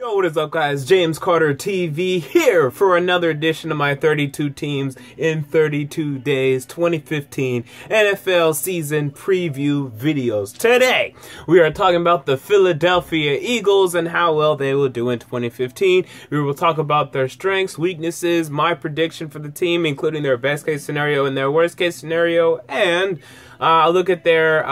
Yo, what is up, guys? James Carter TV here for another edition of my 32 teams in 32 days 2015 NFL season preview videos. Today, we are talking about the Philadelphia Eagles and how well they will do in 2015. We will talk about their strengths, weaknesses, my prediction for the team, including their best case scenario and their worst case scenario, and I'll look at their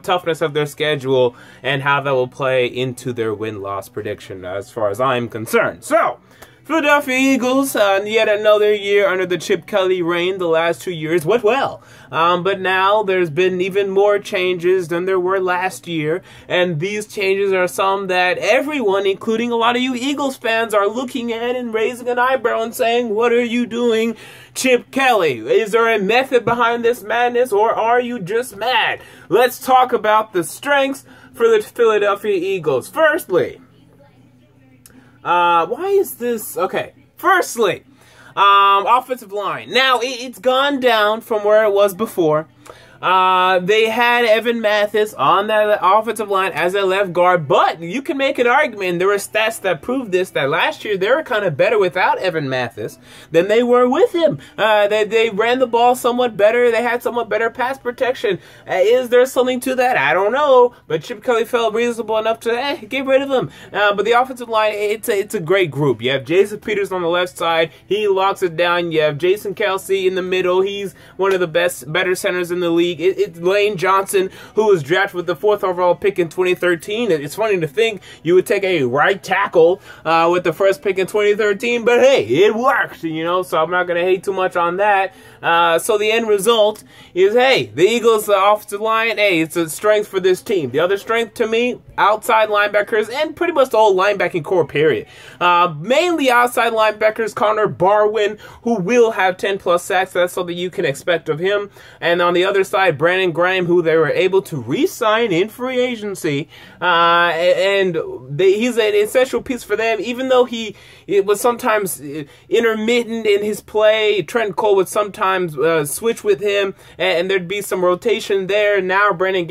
toughness of their schedule and how that will play into their win-loss prediction as far as I'm concerned. So, Philadelphia Eagles, yet another year under the Chip Kelly reign. The last 2 years went well. But now there's been even more changes than there were last year. And these changes are some that everyone, including a lot of you Eagles fans, are looking at and raising an eyebrow and saying, what are you doing, Chip Kelly? Is there a method behind this madness, or are you just mad? Let's talk about the strengths for the Philadelphia Eagles. Firstly, why is this? Okay. Firstly, offensive line. Now, it's gone down from where it was before. They had Evan Mathis on that offensive line as a left guard, but you can make an argument, there were stats that prove this, that last year they were kind of better without Evan Mathis than they were with him. They ran the ball somewhat better, they had somewhat better pass protection. Is there something to that? I don't know, but Chip Kelly felt reasonable enough to get rid of them. But the offensive line, it's a great group. You have Jason Peters on the left side, he locks it down. You have Jason Kelsey in the middle, he's one of the better centers in the league. It's Lane Johnson, who was drafted with the 4th overall pick in 2013. It's funny to think you would take a right tackle with the first pick in 2013, but hey, it worked, you know, so I'm not going to hate too much on that. So the end result is, hey, the Eagles, the offensive line, hey, it's a strength for this team. The other strength to me, outside linebackers and pretty much the whole linebacking core, period. Mainly outside linebackers, Connor Barwin, who will have 10+ sacks. That's something you can expect of him. And on the other side, Brandon Graham, who they were able to re-sign in free agency, and he's an essential piece for them, even though it was sometimes intermittent in his play. Trent Cole would sometimes switch with him, and there'd be some rotation there. Now Brandon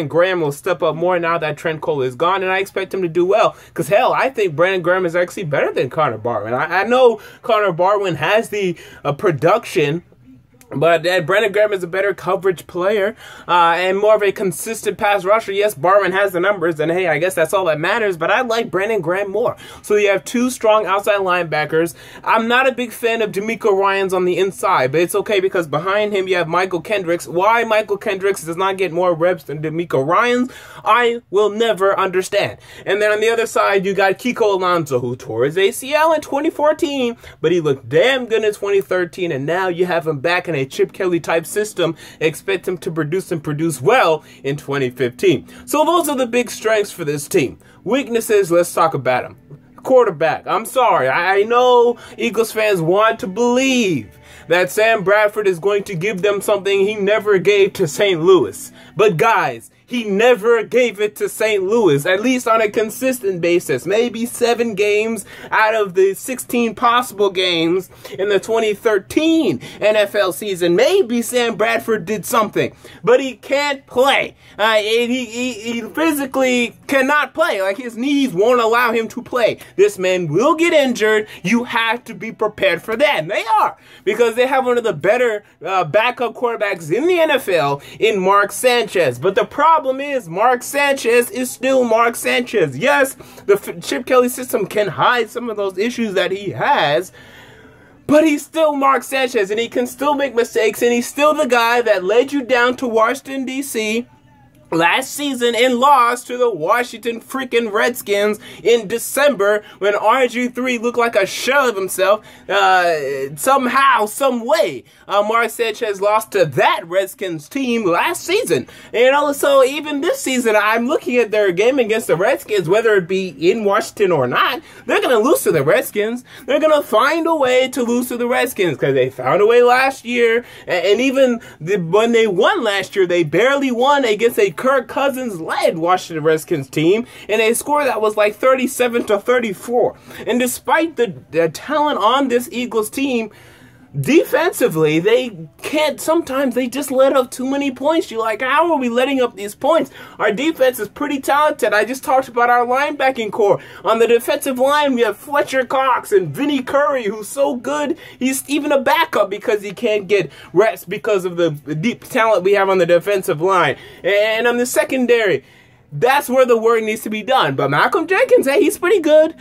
Graham will step up more now that Trent Cole is gone, and I expect him to do well, because hell, I think Brandon Graham is actually better than Connor Barwin. I know Connor Barwin has the production, but Brandon Graham is a better coverage player and more of a consistent pass rusher. Yes, Barwin has the numbers, and hey, I guess that's all that matters, but I like Brandon Graham more. So you have two strong outside linebackers. I'm not a big fan of D'Amico Ryans on the inside, but it's okay because behind him you have Michael Kendricks. Why Michael Kendricks does not get more reps than D'Amico Ryans, I will never understand. And then on the other side, you got Kiko Alonso, who tore his ACL in 2014, but he looked damn good in 2013, and now you have him back in a Chip Kelly type system. Expect him to produce well in 2015. So those are the big strengths for this team. Weaknesses, let's talk about them. Quarterback. I'm sorry. I know Eagles fans want to believe that Sam Bradford is going to give them something he never gave to St. Louis. But guys, he never gave it to St. Louis, at least on a consistent basis. Maybe 7 games out of the 16 possible games in the 2013 NFL season. Maybe Sam Bradford did something, but he can't play. He physically cannot play. Like, his knees won't allow him to play. This man will get injured. You have to be prepared for that. And they are, because they have one of the better backup quarterbacks in the NFL in Mark Sanchez. But the problem is Mark Sanchez is still Mark Sanchez. Yes, the Chip Kelly system can hide some of those issues that he has, but he's still Mark Sanchez, and he can still make mistakes, and he's still the guy that led you down to Washington, D.C., last season and lost to the Washington freaking Redskins in December when RG3 looked like a shell of himself. Somehow, some way, Mark Sanchez lost to that Redskins team last season. And also, even this season, I'm looking at their game against the Redskins, whether it be in Washington or not, they're going to lose to the Redskins. They're going to find a way to lose to the Redskins, because they found a way last year. And even when they won last year, they barely won against a Kirk Cousins-led Washington Redskins team in a score that was like 37-34. And despite the talent on this Eagles team, defensively, they can't, sometimes they just let up too many points. You're like, how are we letting up these points? Our defense is pretty talented. I just talked about our linebacking core. On the defensive line, we have Fletcher Cox and Vinnie Curry, who's so good. He's even a backup because he can't get reps because of the deep talent we have on the defensive line. And on the secondary, that's where the work needs to be done. But Malcolm Jenkins, hey, he's pretty good.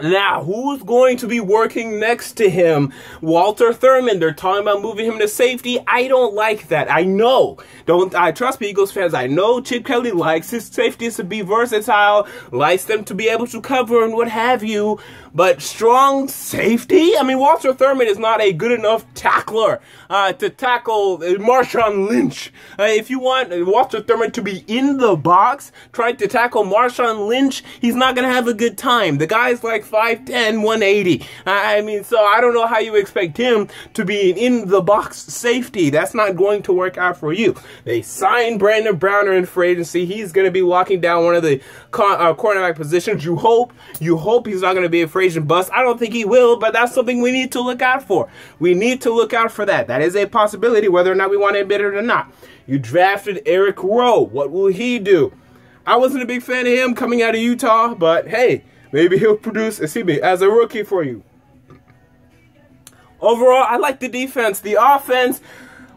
Now, who's going to be working next to him? Walter Thurman. They're talking about moving him to safety. I don't like that. I know. Trust me, Eagles fans. I know Chip Kelly likes his safeties to be versatile, likes them to be able to cover and what have you. But strong safety? I mean, Walter Thurman is not a good enough tackler to tackle Marshawn Lynch. If you want Walter Thurman to be in the box trying to tackle Marshawn Lynch, he's not going to have a good time. The guy's like 5'10", 180. I mean, so I don't know how you expect him to be in the box safety. That's not going to work out for you. They signed Brandon Browner in free agency. He's going to be walking down one of the cornerback positions. You hope he's not going to be a free agent bust. I don't think he will, but that's something we need to look out for. We need to look out for that. That is a possibility, whether or not we want to admit it or not. You drafted Eric Rowe. What will he do? I wasn't a big fan of him coming out of Utah, but hey, maybe he'll produce, as a rookie for you. Overall, I like the defense. The offense,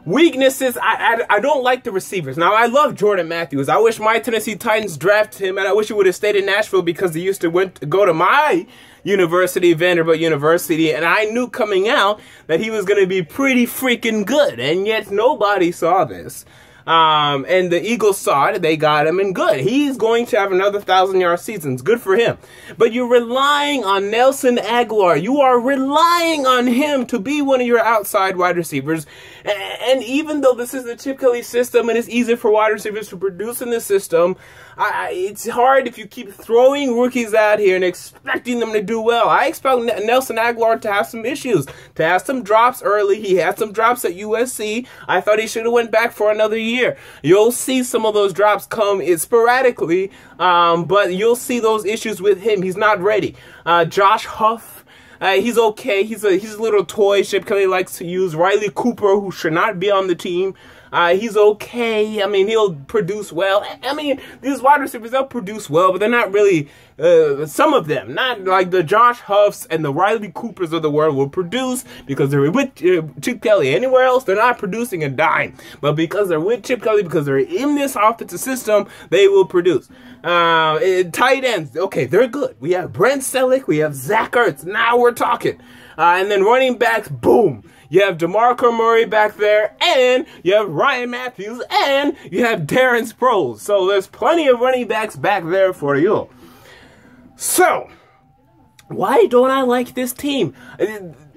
weaknesses, I don't like the receivers. Now, I love Jordan Matthews. I wish my Tennessee Titans drafted him, and I wish he would have stayed in Nashville because he used to go to my university, Vanderbilt University, and I knew coming out that he was going to be pretty freaking good, and yet nobody saw this. And the Eagles saw it. They got him, and good. He's going to have another 1,000-yard seasons. Good for him. But you're relying on Nelson Aguilar. You are relying on him to be one of your outside wide receivers. And even though this is the Chip Kelly system and it's easy for wide receivers to produce in the system, it's hard if you keep throwing rookies out here and expecting them to do well. I expect Nelson Aguilar to have some issues, to have some drops early. He had some drops at USC. I thought he should have went back for another year. You'll see some of those drops come sporadically, but you'll see those issues with him. He's not ready. Josh Huff, he's okay. He's a little toy Chip Kelly likes to use. Riley Cooper, who should not be on the team. He's okay. I mean, he'll produce well. I mean, these wide receivers, they'll produce well, but they're not really, some of them, not like the Josh Huffs and the Riley Coopers of the world will produce because they're with Chip Kelly. Anywhere else, they're not producing a dime. But because they're with Chip Kelly, because they're in this offensive system, they will produce. Tight ends, okay, they're good. We have Brent Selleck, we have Zach Ertz. Now we're talking. And then running backs, boom. You have DeMarco Murray back there, and you have Ryan Matthews, and you have Darren Sproles. So there's plenty of running backs back there for you. So, why don't I like this team?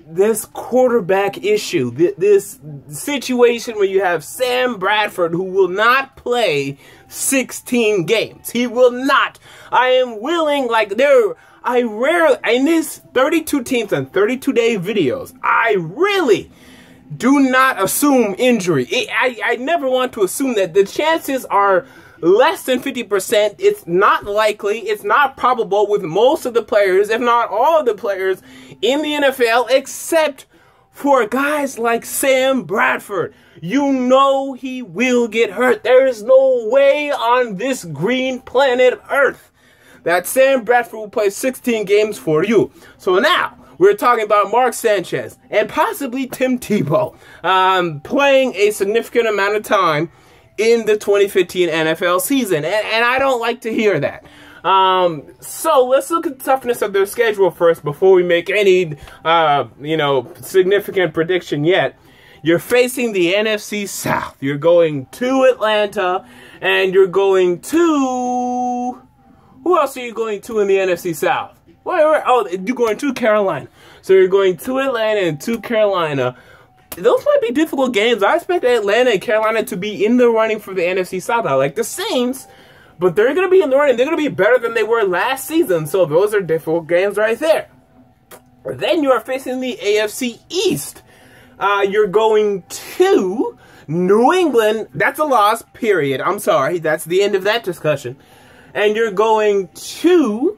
This quarterback issue, this situation where you have Sam Bradford, who will not play 16 games. He will not. I am willing, in this 32 teams and 32-day videos, I really do not assume injury. I never want to assume that. The chances are less than 50%. It's not likely. It's not probable with most of the players, if not all of the players in the NFL, except for guys like Sam Bradford. You know he will get hurt. There is no way on this green planet Earth that Sam Bradford will play 16 games for you. So now, we're talking about Mark Sanchez and possibly Tim Tebow playing a significant amount of time in the 2015 NFL season. And I don't like to hear that. So let's look at the toughness of their schedule first before we make any, significant prediction yet. You're facing the NFC South. You're going to Atlanta, and you're going to... Who else are you going to in the NFC South? Oh, you're going to Carolina. So you're going to Atlanta and to Carolina. Those might be difficult games. I expect Atlanta and Carolina to be in the running for the NFC South. I like the Saints, but they're going to be in the running. They're going to be better than they were last season. So those are difficult games right there. Then you are facing the AFC East. You're going to New England. That's a loss, period. I'm sorry. That's the end of that discussion. And you're going to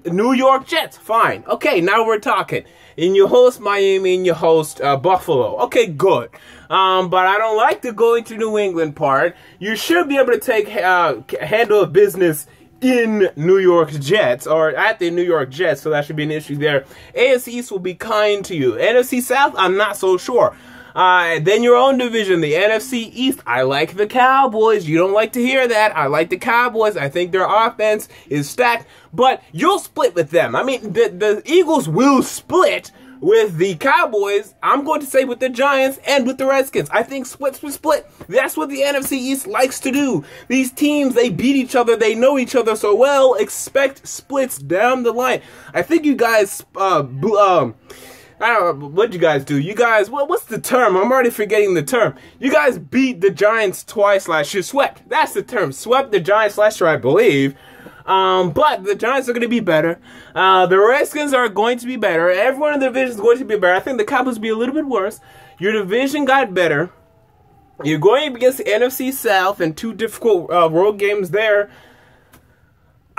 New York Jets, fine. Okay, now we're talking. And you host Miami and you host Buffalo. Okay, good. But I don't like the going to New England part. You should be able to take handle business in New York Jets, or at the New York Jets, so that should be an issue there. AFC East will be kind to you. NFC South, I'm not so sure. Then your own division, the NFC East. I like the Cowboys. You don't like to hear that. I like the Cowboys. I think their offense is stacked, but you'll split with them. I mean, the Eagles will split with the Cowboys. I'm going to say with the Giants and with the Redskins. I think splits will split. That's what the NFC East likes to do. These teams, they beat each other. They know each other so well. Expect splits down the line. I think you guys, I don't know, what'd you guys do? You guys, what's the term? I'm already forgetting the term. You guys beat the Giants twice last year. Swept. That's the term. Swept the Giants last year, I believe. But the Giants are going to be better. The Redskins are going to be better. Everyone in the division is going to be better. I think the Cowboys will be a little bit worse. Your division got better. You're going against the NFC South and 2 difficult road games there.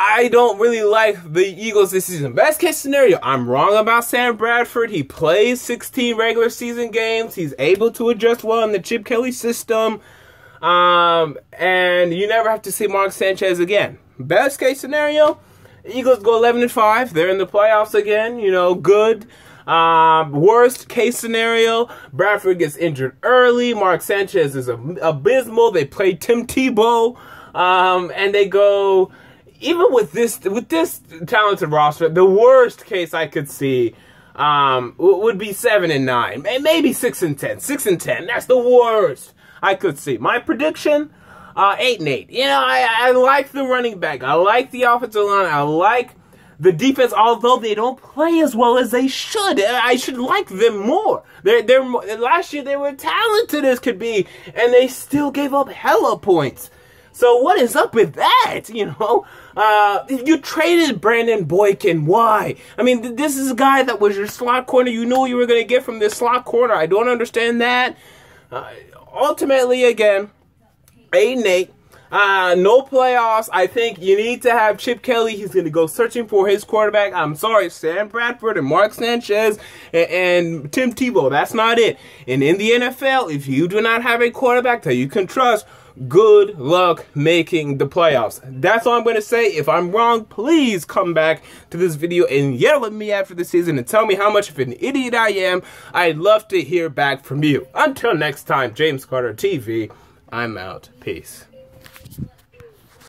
I don't really like the Eagles this season. Best case scenario, I'm wrong about Sam Bradford. He plays 16 regular season games. He's able to adjust well in the Chip Kelly system. And you never have to see Mark Sanchez again. Best case scenario, Eagles go 11-5. They're in the playoffs again. You know, good. Worst case scenario, Bradford gets injured early. Mark Sanchez is abysmal. They play Tim Tebow. And they go... Even with this talented roster, the worst case I could see would be 7-9, maybe 6-10. 6-10. That's the worst I could see. My prediction, 8-8. You know, I like the running back. I like the offensive line. I like the defense, although they don't play as well as they should. I should like them more. Last year they were talented as could be, and they still gave up hella points. So what is up with that, you know? You traded Brandon Boykin. Why? I mean, this is a guy that was your slot corner. You knew what you were going to get from this slot corner. I don't understand that. Ultimately, again, 8-8. No playoffs. I think you need to have Chip Kelly. He's going to go searching for his quarterback. I'm sorry, Sam Bradford and Mark Sanchez and Tim Tebow. That's not it. And in the NFL, if you do not have a quarterback that you can trust, good luck making the playoffs. That's all I'm going to say. If I'm wrong, please come back to this video and yell at me after the season and tell me how much of an idiot I am. I'd love to hear back from you. Until next time, James Carter TV, I'm out. Peace.